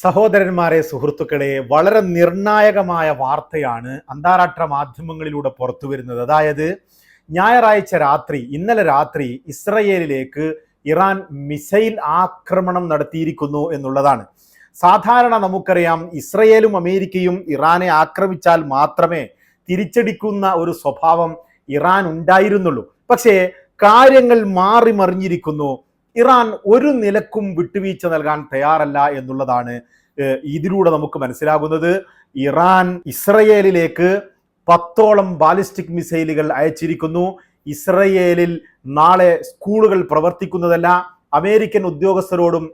സഹോദരന്മാരെ, സുഹൃത്തുക്കളെ, വളരെ നിർണായകമായ വാർത്തയാണ് അന്താരാഷ്ട്ര മാധ്യമങ്ങളിലൂടെ പുറത്തു വരുന്നത്. അതായത് ഇന്നലെ രാത്രി ഇസ്രയേലിലേക്ക് ഇറാൻ മിസൈൽ ആക്രമണം നടത്തിയിരിക്കുന്നു എന്നുള്ളതാണ്. സാധാരണ നമുക്കറിയാം, ഇസ്രയേലും അമേരിക്കയും ഇറാനെ ആക്രമിച്ചാൽ മാത്രമേ തിരിച്ചടിക്കുന്ന ഒരു സ്വഭാവം ഇറാൻ ഉണ്ടായിരുന്നുള്ളൂ. പക്ഷേ കാര്യങ്ങൾ മാറി മറിഞ്ഞിരിക്കുന്നു. ഇറാൻ ഒരു നിലക്കും വിട്ടുവീഴ്ച നൽകാൻ തയ്യാറല്ല എന്നുള്ളതാണ് ഇതിലൂടെ നമുക്ക് മനസ്സിലാകുന്നത്. ഇറാൻ ഇസ്രയേലിലേക്ക് 10ഓളം ബാലിസ്റ്റിക് മിസൈലുകൾ അയച്ചിരിക്കുന്നു. ഇസ്രയേലിൽ നാളെ സ്കൂളുകൾ പ്രവർത്തിക്കുന്നതല്ല, അമേരിക്കൻ ഉദ്യോഗസ്ഥരോടും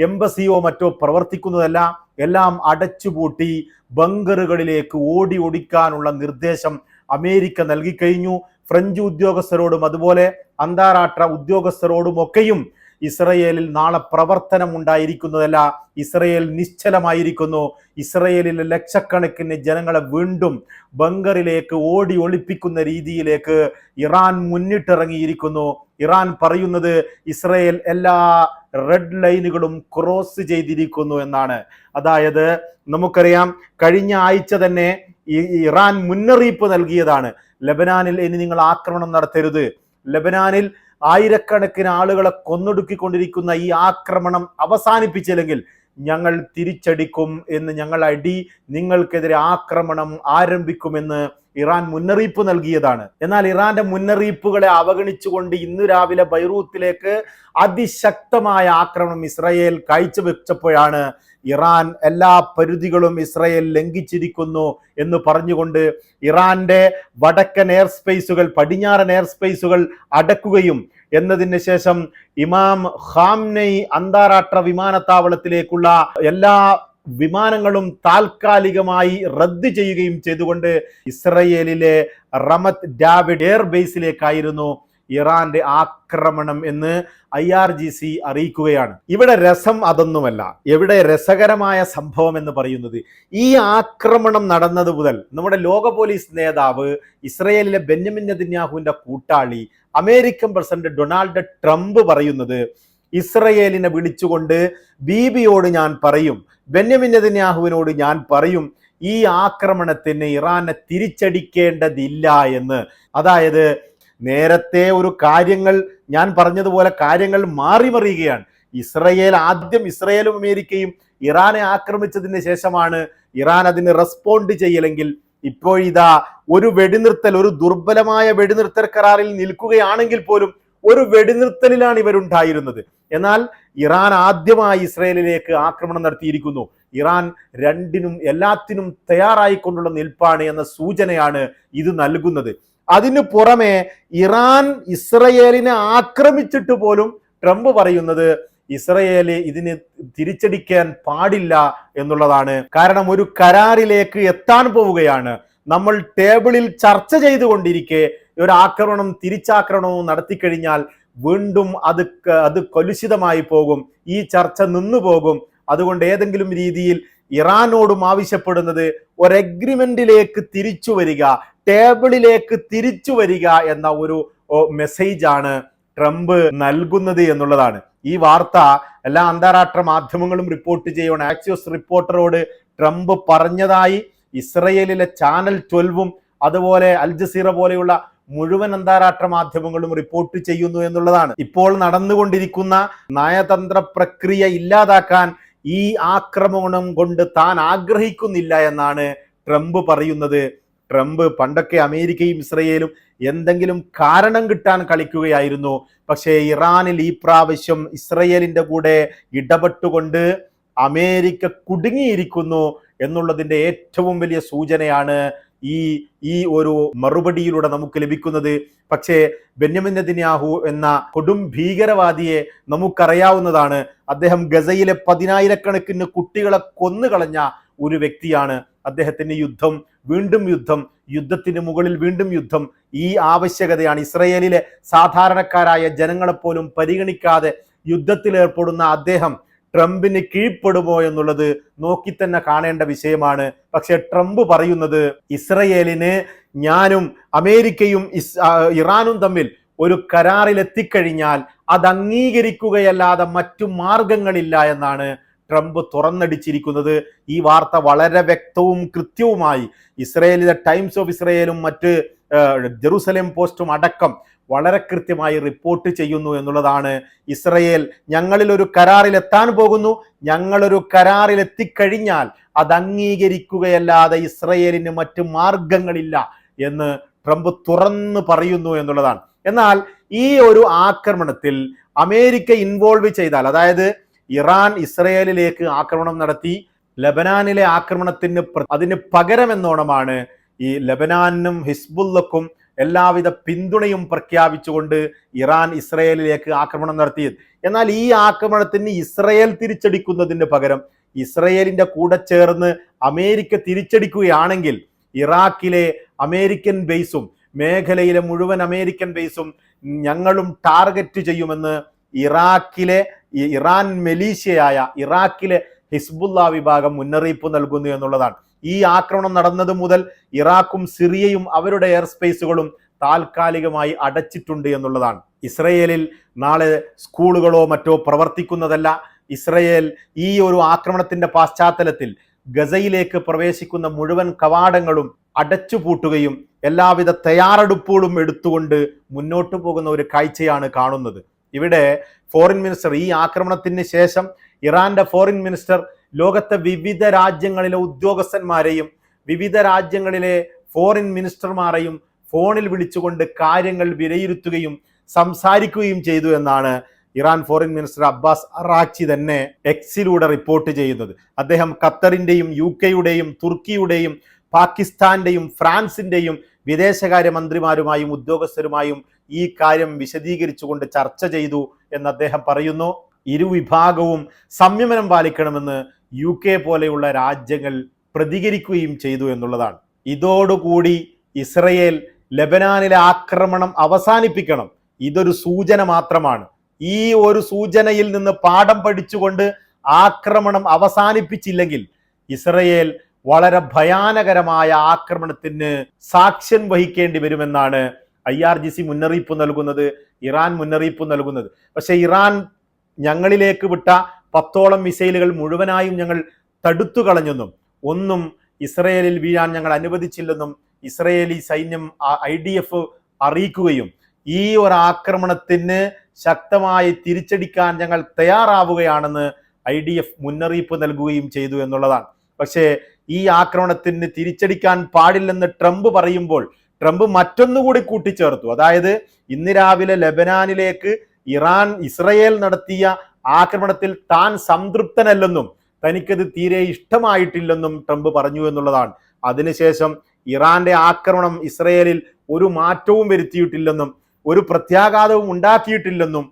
എംബസിയോ മറ്റോ പ്രവർത്തിക്കുന്നതല്ല, എല്ലാം അടച്ചുപൂട്ടി ബങ്കറുകളിലേക്ക് ഓടിക്കാനുള്ള നിർദ്ദേശം അമേരിക്ക നൽകിക്കഴിഞ്ഞു. ഫ്രഞ്ച് ഉദ്യോഗസ്ഥരോടും അതുപോലെ അന്താരാഷ്ട്ര ഉദ്യോഗസ്ഥരോടുമൊക്കെയും ഇസ്രയേലിൽ നാളെ പ്രവർത്തനം ഉണ്ടായിരിക്കുന്നതല്ല, ഇസ്രയേൽ നിശ്ചലമായിരിക്കുന്നു. ഇസ്രയേലിലെ ലക്ഷക്കണക്കിന് ജനങ്ങളെ വീണ്ടും ബങ്കറിലേക്ക് ഒളിപ്പിക്കുന്ന രീതിയിലേക്ക് ഇറാൻ മുന്നിട്ടിറങ്ങിയിരിക്കുന്നു. ഇറാൻ പറയുന്നത് ഇസ്രയേൽ എല്ലാ റെഡ് ലൈനുകളും ക്രോസ് ചെയ്തിരിക്കുന്നു എന്നാണ്. അതായത് നമുക്കറിയാം, കഴിഞ്ഞ ആഴ്ച തന്നെ ഇറാൻ മുന്നറിയിപ്പ് നൽകിയതാണ്, ലബനാനിൽ ഇനി നിങ്ങൾ ആക്രമണം നടത്തരുത്, ലബനാനിൽ ആയിരക്കണക്കിന് ആളുകളെ കൊന്നൊടുക്കിക്കൊണ്ടിരിക്കുന്ന ഈ ആക്രമണം അവസാനിപ്പിച്ചില്ലെങ്കിൽ ഞങ്ങൾ തിരിച്ചടിക്കും എന്ന്, നിങ്ങൾക്കെതിരെ ആക്രമണം ആരംഭിക്കുമെന്ന് ഇറാൻ മുന്നറിയിപ്പ് നൽകിയതാണ്. എന്നാൽ ഇറാന്റെ മുന്നറിയിപ്പുകളെ അവഗണിച്ചുകൊണ്ട് ഇന്ന് രാവിലെ ബൈറൂത്തിലേക്ക് അതിശക്തമായ ആക്രമണം ഇസ്രയേൽ കാഴ്ചവെച്ചപ്പോഴാണ് ഇറാൻ എല്ലാ പരിധികളും ഇസ്രയേൽ ലംഘിച്ചിരിക്കുന്നു എന്ന് പറഞ്ഞുകൊണ്ട് ഇറാന്റെ വടക്കൻ എയർ സ്പേസുകൾ, പടിഞ്ഞാറൻ എയർ സ്പേസുകൾ അടക്കുകയും എന്നതിന് ശേഷം ഇമാം ഖാംനെയി അന്താരാഷ്ട്ര വിമാനത്താവളത്തിലേക്കുള്ള എല്ലാ വിമാനങ്ങളും താൽക്കാലികമായി റദ്ദ് ചെയ്യുകയും ചെയ്തുകൊണ്ട് ഇസ്രയേലിലെ റമത്ത് ഡാവിഡ് എയർബേസിലേക്കായിരുന്നു ഇറാന്റെ ആക്രമണം എന്ന് IRGC അറിയിക്കുകയാണ്. ഇവിടെ രസം അതൊന്നുമല്ല. ഇവിടെ രസകരമായ സംഭവം എന്ന് പറയുന്നത്, ഈ ആക്രമണം നടന്നത് മുതൽ നമ്മുടെ ലോക പോലീസ് നേതാവ്, ഇസ്രയേലിലെ ബെന്യാമിൻ നെതന്യാഹുവിന്റെ കൂട്ടാളി, അമേരിക്കൻ പ്രസിഡന്റ് ഡൊണാൾഡ് ട്രംപ് പറയുന്നത്, ഇസ്രയേലിനെ വിളിച്ചുകൊണ്ട് ബീബിയോട് ഞാൻ പറയും, ബെന്യാമിൻ നെതന്യാഹുവിനോട് ഞാൻ പറയും, ഈ ആക്രമണത്തിന് ഇറാനെ തിരിച്ചടിക്കേണ്ടതില്ല എന്ന്. അതായത് നേരത്തെ ഒരു കാര്യങ്ങൾ ഞാൻ പറഞ്ഞതുപോലെ കാര്യങ്ങൾ മാറി മറിയുകയാണ്. ഇസ്രയേലും അമേരിക്കയും ഇറാനെ ആക്രമിച്ചതിന് ശേഷമാണ് ഇറാൻ അതിന് റെസ്പോണ്ട് ചെയ്യലെങ്കിൽ ഇപ്പോഴിതാ ഒരു ദുർബലമായ വെടിനിർത്തൽ കരാറിൽ നിൽക്കുകയാണെങ്കിൽ പോലും ഒരു വെടിനിർത്തലിലാണ് ഇവരുണ്ടായിരുന്നത്. എന്നാൽ ഇറാൻ ആദ്യമായി ഇസ്രയേലിലേക്ക് ആക്രമണം നടത്തിയിരിക്കുന്നു. ഇറാൻ എല്ലാത്തിനും തയ്യാറായിക്കൊണ്ടുള്ള നിൽപ്പാണ് എന്ന സൂചനയാണ് ഇത് നൽകുന്നത്. അതിനു പുറമെ ഇറാൻ ഇസ്രയേലിനെ ആക്രമിച്ചിട്ട് പോലും ട്രംപ് പറയുന്നത് ഇസ്രയേല് ഇതിന് തിരിച്ചടിക്കാൻ പാടില്ല എന്നുള്ളതാണ്. കാരണം ഒരു കരാറിലേക്ക് എത്താൻ പോവുകയാണ്. നമ്മൾ ടേബിളിൽ ചർച്ച ചെയ്തുകൊണ്ടിരിക്കെ ഒരു തിരിച്ചാക്രമണവും നടത്തിക്കഴിഞ്ഞാൽ വീണ്ടും അത് കലുഷിതമായി പോകും, ഈ ചർച്ച നിന്നു പോകും. അതുകൊണ്ട് ഏതെങ്കിലും രീതിയിൽ ഇറാനോടും ആവശ്യപ്പെടുന്നത് ഒരു എഗ്രിമെന്റിലേക്ക് തിരിച്ചു വരിക, ടേബിളിലേക്ക് തിരിച്ചു വരിക എന്ന ഒരു മെസ്സേജാണ് ട്രംപ് നൽകുന്നത് എന്നുള്ളതാണ്. ഈ വാർത്ത എല്ലാ അന്താരാഷ്ട്ര മാധ്യമങ്ങളും റിപ്പോർട്ട് ചെയ്യണം. ആക്സിയോസ് റിപ്പോർട്ടറോട് ട്രംപ് പറഞ്ഞതായി ഇസ്രയേലിലെ ചാനൽ 12ഉം അതുപോലെ അൽ ജസീറ പോലെയുള്ള മുഴുവൻ അന്താരാഷ്ട്ര മാധ്യമങ്ങളും റിപ്പോർട്ട് ചെയ്യുന്നു എന്നുള്ളതാണ്. ഇപ്പോൾ നടന്നുകൊണ്ടിരിക്കുന്ന നയതന്ത്ര പ്രക്രിയ ഇല്ലാതാക്കാൻ ഈ ആക്രമണം കൊണ്ട് താൻ ആഗ്രഹിക്കുന്നില്ല എന്നാണ് ട്രംപ് പറയുന്നത്. ട്രംപ് പണ്ടൊക്കെ അമേരിക്കയും ഇസ്രയേലും എന്തെങ്കിലും കാരണം കിട്ടാൻ കളിക്കുകയായിരുന്നു. പക്ഷേ ഇറാനിൽ ഈ പ്രാവശ്യം ഇസ്രയേലിന്റെ കൂടെ ഇടപെട്ടുകൊണ്ട് അമേരിക്ക കുടുങ്ങിയിരിക്കുന്നു എന്നുള്ളതിന്റെ ഏറ്റവും വലിയ സൂചനയാണ് ഈ ഒരു മറുപടിയിലൂടെ നമുക്ക് ലഭിക്കുന്നത്. പക്ഷേ ബെന്യാമിൻ നെതന്യാഹു എന്ന കൊടും ഭീകരവാദിയെ നമുക്കറിയാവുന്നതാണ്. അദ്ദേഹം ഗസയിലെ 10,000-കണക്കിന് കുട്ടികളെ കൊന്നുകളഞ്ഞ ഒരു വ്യക്തിയാണ്. അദ്ദേഹത്തിന് യുദ്ധത്തിന് മുകളിൽ വീണ്ടും യുദ്ധം, ഈ ആവശ്യകതയാണ്. ഇസ്രയേലിലെ സാധാരണക്കാരായ ജനങ്ങളെപ്പോലും പരിഗണിക്കാതെ യുദ്ധത്തിലേർപ്പെടുന്ന അദ്ദേഹം ട്രംപിന് കീഴ്പ്പെടുമോ എന്നുള്ളത് നോക്കി തന്നെ കാണേണ്ട വിഷയമാണ്. പക്ഷെ ട്രംപ് പറയുന്നത്, ഇസ്രയേലിന് ഞാനും അമേരിക്കയും ഇറാനും തമ്മിൽ ഒരു കരാറിൽ എത്തിക്കഴിഞ്ഞാൽ അത് അംഗീകരിക്കുകയല്ലാതെ മറ്റു മാർഗങ്ങളില്ല എന്നാണ് ട്രംപ് തുറന്നടിച്ചിരിക്കുന്നത്. ഈ വാർത്ത വളരെ വ്യക്തവും കൃത്യവുമായി ഇസ്രയേലിലെ ടൈംസ് ഓഫ് ഇസ്രയേലും മറ്റ് ജെറുസലേം പോസ്റ്റും അടക്കം വളരെ കൃത്യമായി റിപ്പോർട്ട് ചെയ്യുന്നു എന്നുള്ളതാണ്. ഇസ്രയേൽ ഞങ്ങളിൽ ഒരു കരാറിൽ എത്താൻ പോകുന്നു, ഞങ്ങളൊരു കരാറിൽ എത്തിക്കഴിഞ്ഞാൽ അത് അംഗീകരിക്കുകയല്ലാതെ ഇസ്രയേലിന് മറ്റ് മാർഗങ്ങളില്ല എന്ന് ട്രംപ് തുറന്നു പറയുന്നു എന്നുള്ളതാണ്. എന്നാൽ ഈ ഒരു ആക്രമണത്തിൽ അമേരിക്ക ഇൻവോൾവ് ചെയ്താൽ, അതായത് ഇറാൻ ഇസ്രയേലിലേക്ക് ആക്രമണം നടത്തി, ലബനാനിലെ ആക്രമണത്തിന് അതിന് പകരമെന്നോണമാണ് ഈ ലബനാനും ഹിസ്ബുള്ളക്കും എല്ലാവിധ പിന്തുണയും പ്രഖ്യാപിച്ചുകൊണ്ട് ഇറാൻ ഇസ്രയേലിലേക്ക് ആക്രമണം നടത്തിയത്. എന്നാൽ ഈ ആക്രമണത്തിന് ഇസ്രയേൽ തിരിച്ചടിക്കുന്നതിന് പകരം ഇസ്രയേലിന്റെ കൂടെ ചേർന്ന് അമേരിക്ക തിരിച്ചടിക്കുകയാണെങ്കിൽ ഇറാഖിലെ അമേരിക്കൻ ബേസും മേഖലയിലെ മുഴുവൻ അമേരിക്കൻ ബേസും ഞങ്ങളും ടാർഗറ്റ് ചെയ്യുമെന്ന് ഇറാൻ മിലീഷ്യയായ ഇറാഖിലെ ഹിസ്ബുള്ള വിഭാഗം മുന്നറിയിപ്പ് നൽകുന്നു എന്നുള്ളതാണ്. ഈ ആക്രമണം നടന്നത് മുതൽ ഇറാഖും സിറിയയും അവരുടെ എയർ സ്പേസുകളും താൽക്കാലികമായി അടച്ചിട്ടുണ്ട് എന്നുള്ളതാണ്. ഇസ്രയേലിൽ നാളെ സ്കൂളുകളോ മറ്റോ പ്രവർത്തിക്കുന്നതല്ല. ഇസ്രയേൽ ഈ ഒരു ആക്രമണത്തിന്റെ പശ്ചാത്തലത്തിൽ ഗസയിലേക്ക് പ്രവേശിക്കുന്ന മുഴുവൻ കവാടങ്ങളും അടച്ചുപൂട്ടുകയും എല്ലാവിധ തയ്യാറെടുപ്പുകളും എടുത്തുകൊണ്ട് മുന്നോട്ട് പോകുന്ന ഒരു കാഴ്ചയാണ് കാണുന്നത്. ഇവിടെ ഫോറിൻ മിനിസ്റ്റർ, ഈ ആക്രമണത്തിന് ശേഷം ഇറാന്റെ ഫോറിൻ മിനിസ്റ്റർ ലോകത്തെ വിവിധ രാജ്യങ്ങളിലെ ഉദ്യോഗസ്ഥന്മാരെയും വിവിധ രാജ്യങ്ങളിലെ ഫോറിൻ മിനിസ്റ്റർമാരെയും ഫോണിൽ വിളിച്ചുകൊണ്ട് കാര്യങ്ങൾ വിലയിരുത്തുകയും സംസാരിക്കുകയും ചെയ്തു എന്നാണ് Iran foreign minister Abbas Araghchi തന്നെ എക്സിലൂടെ റിപ്പോർട്ട് ചെയ്യുന്നത്. അദ്ദേഹം ഖത്തറിന്റെയും UK-യുടെയും തുർക്കിയുടെയും പാകിസ്ഥാന്റെയും ഫ്രാൻസിന്റെയും വിദേശകാര്യമന്ത്രിമാരുമായും ഉദ്യോഗസ്ഥരുമായും ഈ കാര്യം വിശദീകരിച്ചുകൊണ്ട് ചർച്ച ചെയ്തു എന്ന് അദ്ദേഹം പറയുന്നു. ഇരുവിഭാഗവും സംയമനം പാലിക്കണമെന്ന് UK പോലെയുള്ള രാജ്യങ്ങൾ പ്രതികരിക്കുകയും ചെയ്തു എന്നുള്ളതാണ്. ഇതോടുകൂടി ഇസ്രയേൽ ലബനാനിലെ ആക്രമണം അവസാനിപ്പിക്കണം. ഇതൊരു സൂചന മാത്രമാണ്. ഈ ഒരു സൂചനയിൽ നിന്ന് പാഠം പഠിച്ചുകൊണ്ട് ആക്രമണം അവസാനിപ്പിച്ചില്ലെങ്കിൽ ഇസ്രയേൽ വളരെ ഭയാനകരമായ ആക്രമണത്തിന് സാക്ഷ്യം വഹിക്കേണ്ടി വരുമെന്നാണ് IRGC മുന്നറിയിപ്പ് നൽകുന്നത്, ഇറാൻ മുന്നറിയിപ്പ് നൽകുന്നത്. പക്ഷെ ഇറാൻ ഞങ്ങളിലേക്ക് വിട്ട 10ഓളം മിസൈലുകൾ മുഴുവനായും ഞങ്ങൾ തടുത്തു കളഞ്ഞെന്നും ഒന്നും ഇസ്രയേലിൽ വീഴാൻ ഞങ്ങൾ അനുവദിച്ചില്ലെന്നും ഇസ്രയേലി സൈന്യം IDF അറിയിക്കുകയും ഈ ഒരു ആക്രമണത്തിന് ശക്തമായി തിരിച്ചടിക്കാൻ ഞങ്ങൾ തയ്യാറാവുകയാണെന്ന് IDF മുന്നറിയിപ്പ് നൽകുകയും ചെയ്തു എന്നുള്ളതാണ്. പക്ഷേ ഈ ആക്രമണത്തിന് തിരിച്ചടിക്കാൻ പാടില്ലെന്ന് ട്രംപ് പറയുമ്പോൾ ട്രംപ് മറ്റൊന്നുകൂടി കൂട്ടിച്ചേർത്തു. അതായത് ഇന്ന് രാവിലെ ലബനാനിലേക്ക് ഇസ്രയേൽ നടത്തിയ ആക്രമണത്തിൽ താൻ സംതൃപ്തനല്ലെന്നും തനിക്കത് തീരെ ഇഷ്ടമായിട്ടില്ലെന്നും ട്രംപ് പറഞ്ഞു എന്നുള്ളതാണ്. അതിനുശേഷം ഇറാന്റെ ആക്രമണം ഇസ്രയേലിൽ ഒരു മാറ്റവും വരുത്തിയിട്ടില്ലെന്നും ഒരു പ്രത്യാഘാതവും ഉണ്ടാക്കിയിട്ടില്ലെന്നും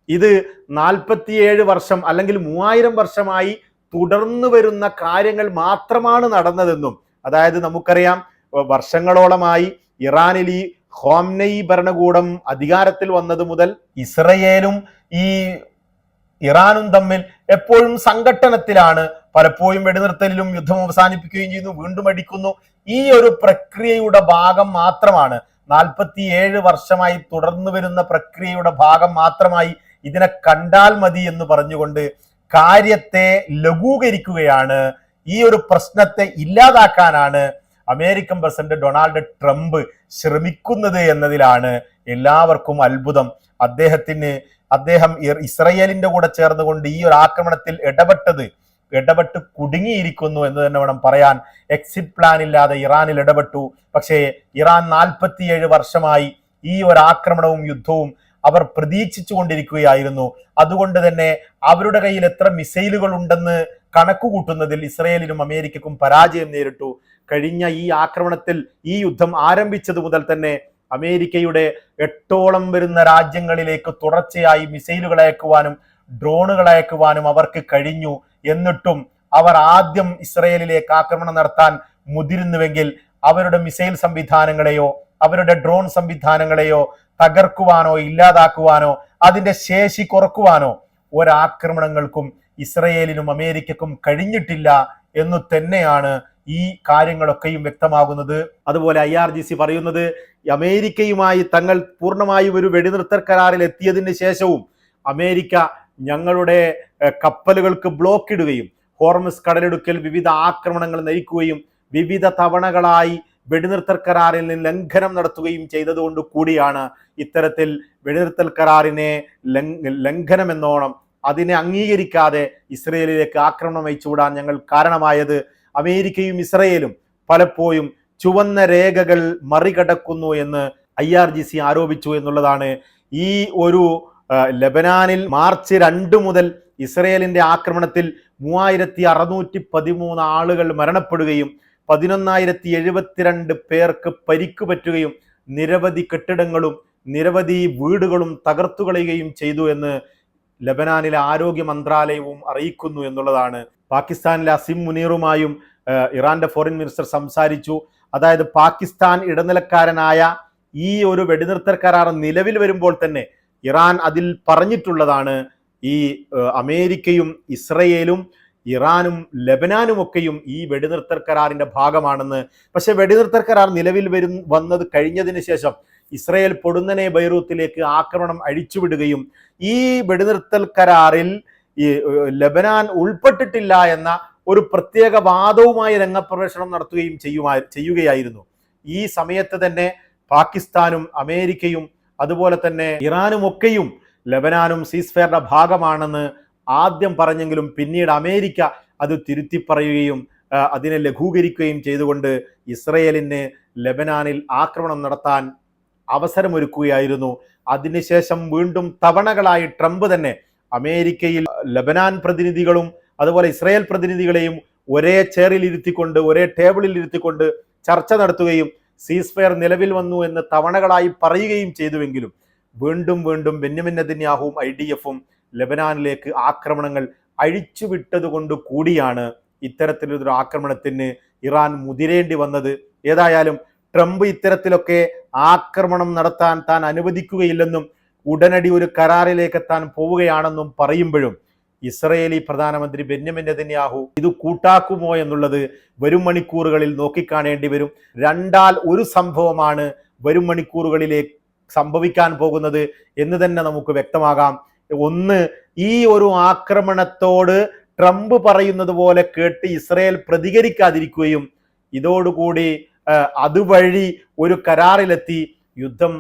ഇത് 47 വർഷം അല്ലെങ്കിൽ 3000 വർഷമായി തുടർന്നു വരുന്ന കാര്യങ്ങൾ മാത്രമാണ് നടന്നതെന്നും, അതായത് നമുക്കറിയാം വർഷങ്ങളോളമായി ഇറാനിൽ ഈ ഖോംനെയി ഭരണകൂടം അധികാരത്തിൽ വന്നത് മുതൽ ഇസ്രയേലും ഈ ഇറാനും തമ്മിൽ എപ്പോഴും സംഘട്ടനത്തിലാണ്. പലപ്പോഴും വെടിനിർത്തലിലും യുദ്ധം അവസാനിപ്പിക്കുകയും ചെയ്യുന്നു, വീണ്ടും അടിക്കുന്നു. ഈ ഒരു പ്രക്രിയയുടെ ഭാഗം മാത്രമാണ്, 47 വർഷമായി തുടർന്നു വരുന്ന പ്രക്രിയയുടെ ഭാഗം മാത്രമായി ഇതിനെ കണ്ടാൽ മതി എന്ന് പറഞ്ഞുകൊണ്ട് കാര്യത്തെ ലഘൂകരിക്കുകയാണ്. ഈ ഒരു പ്രശ്നത്തെ ഇല്ലാതാക്കാനാണ് അമേരിക്കൻ പ്രസിഡന്റ് ഡൊണാൾഡ് ട്രംപ് ശ്രമിക്കുന്നത് എന്നതിലാണ് എല്ലാവർക്കും അത്ഭുതം. അദ്ദേഹം ഇസ്രയേലിന്റെ കൂടെ ചേർന്നുകൊണ്ട് ഈ ഒരു ആക്രമണത്തിൽ ഇടപെട്ട് കുടുങ്ങിയിരിക്കുന്നു എന്ന് തന്നെ വേണം പറയാൻ. എക്സിറ്റ് പ്ലാൻ ഇല്ലാതെ ഇറാനിൽ ഇടപെട്ടു. പക്ഷേ ഇറാൻ 47 വർഷമായി ഈ ഒരു ആക്രമണവും യുദ്ധവും അവർ പ്രതീക്ഷിച്ചു കൊണ്ടിരിക്കുകയായിരുന്നു. അതുകൊണ്ട് തന്നെ അവരുടെ കയ്യിൽ എത്ര മിസൈലുകൾ ഉണ്ടെന്ന് കണക്കുകൂട്ടുന്നതിൽ ഇസ്രയേലിനും അമേരിക്കക്കും പരാജയം നേരിട്ടു. കഴിഞ്ഞ ഈ ആക്രമണത്തിൽ ഈ യുദ്ധം ആരംഭിച്ചത് മുതൽ തന്നെ അമേരിക്കയുടെ 8ഓളം വരുന്ന രാജ്യങ്ങളിലേക്ക് തുടർച്ചയായി മിസൈലുകൾ അയക്കുവാനും ഡ്രോണുകൾ അയക്കുവാനും അവർക്ക് കഴിഞ്ഞു. എന്നിട്ടും അവർ ആദ്യം ഇസ്രയേലിലേക്ക് ആക്രമണം നടത്താൻ മുതിരുന്നുവെങ്കിൽ അവരുടെ മിസൈൽ സംവിധാനങ്ങളെയോ അവരുടെ ഡ്രോൺ സംവിധാനങ്ങളെയോ തകർക്കുവാനോ ഇല്ലാതാക്കുവാനോ അതിന്റെ ശേഷി കുറക്കുവാനോ ഒരാക്രമണങ്ങൾക്കും ഇസ്രയേലിനും അമേരിക്കക്കും കഴിഞ്ഞിട്ടില്ല എന്നു തന്നെയാണ് ഈ കാര്യങ്ങളൊക്കെയും വ്യക്തമാകുന്നത്. അതുപോലെ IRGC പറയുന്നത് അമേരിക്കയുമായി തങ്ങൾ പൂർണ്ണമായും ഒരു വെടിനിർത്തൽ കരാറിൽ എത്തിയതിന് ശേഷവും അമേരിക്ക ഞങ്ങളുടെ കപ്പലുകൾക്ക് ബ്ലോക്ക് ഇടുകയും ഹോർമസ് കടലിടുക്കൽ വിവിധ ആക്രമണങ്ങൾ നയിക്കുകയും വിവിധ തവണകളായി വെടിനിർത്തൽ കരാറിൽ നിന്ന് ലംഘനം നടത്തുകയും ചെയ്തതുകൊണ്ട് കൂടിയാണ് ഇത്തരത്തിൽ വെടിനിർത്തൽ കരാറിനെ ലംഘനമെന്നോണം അതിനെ അംഗീകരിക്കാതെ ഇസ്രയേലിലേക്ക് ആക്രമണം അയച്ചുവിടാൻ ഞങ്ങൾ കാരണമായത്. അമേരിക്കയും ഇസ്രയേലും പലപ്പോഴും ചുവന്ന രേഖകൾ മറികടക്കുന്നു എന്ന് IRGC ആരോപിച്ചു എന്നുള്ളതാണ്. ഈ ഒരു ലെബനാനിൽ മാർച്ച് 2 മുതൽ ഇസ്രയേലിന്റെ ആക്രമണത്തിൽ 3613 ആളുകൾ മരണപ്പെടുകയും 11,072 പേർക്ക് പരിക്ക് പറ്റുകയും നിരവധി കെട്ടിടങ്ങളും നിരവധി വീടുകളും തകർത്തുകളയുകയും ചെയ്തു എന്ന് ലെബനാനിലെ ആരോഗ്യ മന്ത്രാലയവും അറിയിക്കുന്നു എന്നുള്ളതാണ്. പാകിസ്ഥാനിലെ അസിം മുനീറുമായും ഇറാന്റെ ഫോറിൻ മിനിസ്റ്റർ സംസാരിച്ചു. അതായത് പാകിസ്ഥാൻ ഇടനിലക്കാരനായ ഈ ഒരു വെടിനിർത്തൽ കരാർ നിലവിൽ വരുമ്പോൾ തന്നെ ഇറാൻ അതിൽ പറഞ്ഞിട്ടുള്ളതാണ് ഈ അമേരിക്കയും ഇസ്രയേലും ഇറാനും ലെബനാനും ഒക്കെയും ഈ വെടിനിർത്തൽ കരാറിന്റെ ഭാഗമാണെന്ന്. പക്ഷെ വെടിനിർത്തൽ കരാർ നിലവിൽ വന്നത് കഴിഞ്ഞതിന് ശേഷം ഇസ്രയേൽ പൊടുന്നനെ ബൈറൂത്തിലേക്ക് ആക്രമണം അഴിച്ചുവിടുകയും ഈ വെടിനിർത്തൽ കരാറിൽ ഈ ലെബനാൻ ഉൾപ്പെട്ടിട്ടില്ല എന്ന ഒരു പ്രത്യേക വാദവുമായി രംഗപ്രവേശനം നടത്തുകയും ചെയ്യുകയായിരുന്നു. ഈ സമയത്ത് തന്നെ പാകിസ്ഥാനും അമേരിക്കയും അതുപോലെ തന്നെ ഇറാനും ഒക്കെയും ലെബനാനും സീസ്ഫയറിന്റെ ഭാഗമാണെന്ന് ആദ്യം പറഞ്ഞെങ്കിലും പിന്നീട് അമേരിക്ക അത് തിരുത്തി പറയുകയും അതിനെ ലഘൂകരിക്കുകയും ചെയ്തുകൊണ്ട് ഇസ്രയേലിന് ലെബനാനിൽ ആക്രമണം നടത്താൻ അവസരമൊരുക്കുകയായിരുന്നു. അതിനുശേഷം വീണ്ടും തവണകളായി ട്രംപ് തന്നെ അമേരിക്കയിൽ ലെബനാൻ പ്രതിനിധികളും അതുപോലെ ഇസ്രയേൽ പ്രതിനിധികളെയും ഒരേ ചെയറിൽ ഇരുത്തിക്കൊണ്ട് ഒരേ ടേബിളിൽ ഇരുത്തിക്കൊണ്ട് ചർച്ച നടത്തുകയും സീസ്ഫയർ നിലവിൽ വന്നു എന്ന് തവണകളായി പറയുകയും ചെയ്തുവെങ്കിലും വീണ്ടും ബെന്യാമിൻ നെതന്യാഹുവും IDFും ലെബനാനിലേക്ക് ആക്രമണങ്ങൾ അഴിച്ചുവിട്ടതുകൊണ്ട് കൂടിയാണ് ഇത്തരത്തിലൊരു ആക്രമണത്തിന് ഇറാൻ മുതിരേണ്ടി വന്നത്. ഏതായാലും ട്രംപ് ഇത്തരത്തിലൊക്കെ ആക്രമണം നടത്താൻ താൻ അനുവദിക്കുകയില്ലെന്നും ഉടനടി ഒരു കരാറിലേക്ക് എത്താൻ പോവുകയാണെന്നും പറയുമ്പോഴും ഇസ്രയേലി പ്രധാനമന്ത്രി ബെന്യാമിൻ നെതന്യാഹു ഇത് കൂട്ടാക്കുമോ എന്നുള്ളത് വരും മണിക്കൂറുകളിൽ നോക്കിക്കാണേണ്ടി വരും. രണ്ടാൽ ഒരു സംഭവമാണ് വരും മണിക്കൂറുകളിലേക്ക് സംഭവിക്കാൻ പോകുന്നത് എന്ന് തന്നെ നമുക്ക് വ്യക്തമാകാം. ഒന്ന്, ഈ ഒരു ആക്രമണത്തോട് ട്രംപ് പറയുന്നത് പോലെ കേട്ട് ഇസ്രയേൽ പ്രതികരിക്കാതിരിക്കുകയും ഇതോടുകൂടി അതുവഴി ഒരു കരാറിലെത്തി യുദ്ധം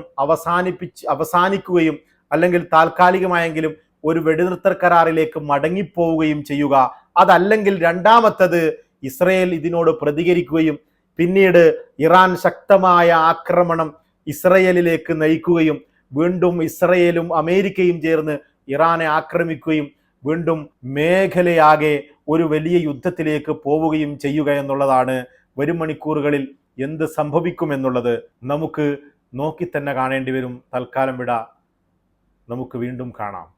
അവസാനിക്കുകയും അല്ലെങ്കിൽ താൽക്കാലികമായെങ്കിലും ഒരു വെടിനിർത്തൽ കരാറിലേക്ക് മടങ്ങിപ്പോവുകയും ചെയ്യുക. അതല്ലെങ്കിൽ രണ്ടാമത്തത് ഇസ്രയേൽ ഇതിനോട് പ്രതികരിക്കുകയും പിന്നീട് ഇറാൻ ശക്തമായ ആക്രമണം ഇസ്രയേലിലേക്ക് നയിക്കുകയും വീണ്ടും ഇസ്രയേലും അമേരിക്കയും ചേർന്ന് ഇറാനെ ആക്രമിക്കുകയും വീണ്ടും മേഖലയാകെ ഒരു വലിയ യുദ്ധത്തിലേക്ക് പോവുകയും ചെയ്യുക എന്നുള്ളതാണ്. വരും മണിക്കൂറുകളിൽ എന്ത് സംഭവിക്കുമെന്നുള്ളത് നമുക്ക് നോക്കി തന്നെ കാണേണ്ടി വരും. തൽക്കാലം വിട, നമുക്ക് വീണ്ടും കാണാം.